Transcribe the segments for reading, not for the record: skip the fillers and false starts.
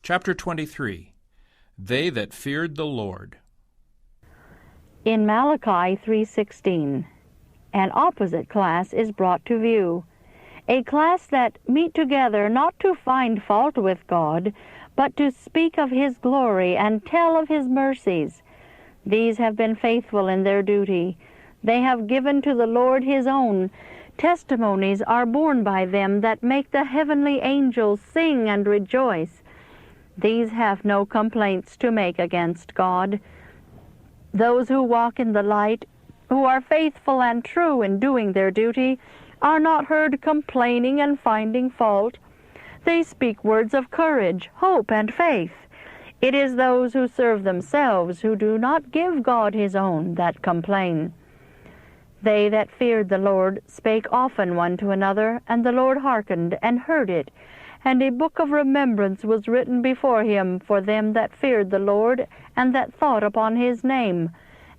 Chapter 23. They that feared the Lord. In Malachi 3:16, an opposite class is brought to view, a class that meet together not to find fault with God, but to speak of His glory and tell of His mercies. These have been faithful in their duty. They have given to the Lord His own. Testimonies are borne by them that make the heavenly angels sing and rejoice. These have no complaints to make against God. Those who walk in the light, who are faithful and true in doing their duty, are not heard complaining and finding fault. They speak words of courage, hope, and faith. It is those who serve themselves, who do not give God His own, that complain. They that feared the Lord spake often one to another, and the Lord hearkened and heard it. And a book of remembrance was written before Him for them that feared the Lord, and that thought upon His name.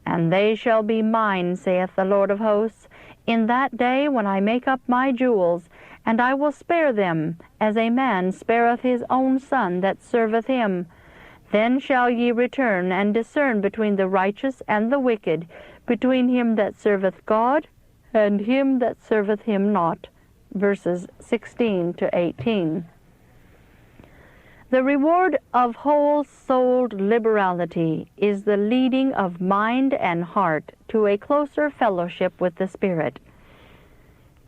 And they shall be mine, saith the Lord of hosts, in that day when I make up my jewels, and I will spare them, as a man spareth his own son that serveth him. Then shall ye return and discern between the righteous and the wicked, between him that serveth God and him that serveth Him not. Verses 16 to 18. The reward of whole-souled liberality is the leading of mind and heart to a closer fellowship with the Spirit.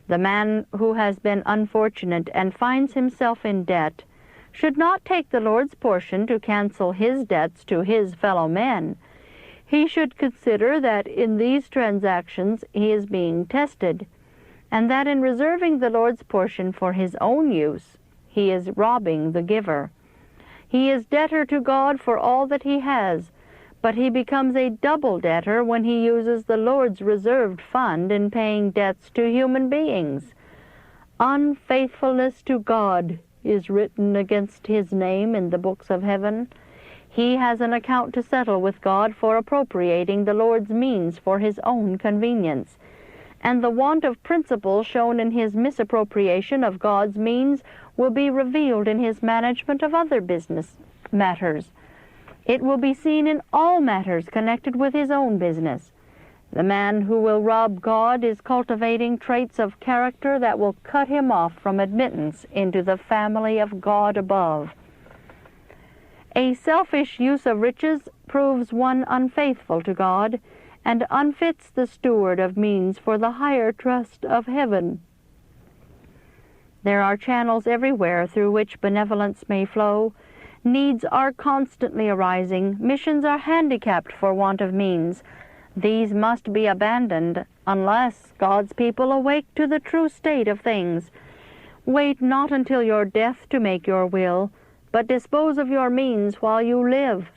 The man who has been unfortunate and finds himself in debt should not take the Lord's portion to cancel his debts to his fellow men. He should consider that in these transactions he is being tested, and that in reserving the Lord's portion for his own use, he is robbing the giver. He is debtor to God for all that he has, but he becomes a double debtor when he uses the Lord's reserved fund in paying debts to human beings. Unfaithfulness to God is written against His name in the books of heaven. He has an account to settle with God for appropriating the Lord's means for his own convenience, and the want of principle shown in his misappropriation of God's means will be revealed in his management of other business matters. It will be seen in all matters connected with his own business. The man who will rob God is cultivating traits of character that will cut him off from admittance into the family of God above. A selfish use of riches proves one unfaithful to God, and unfits the steward of means for the higher trust of heaven. There are channels everywhere through which benevolence may flow. Needs are constantly arising. Missions are handicapped for want of means. These must be abandoned unless God's people awake to the true state of things. Wait not until your death to make your will, but dispose of your means while you live,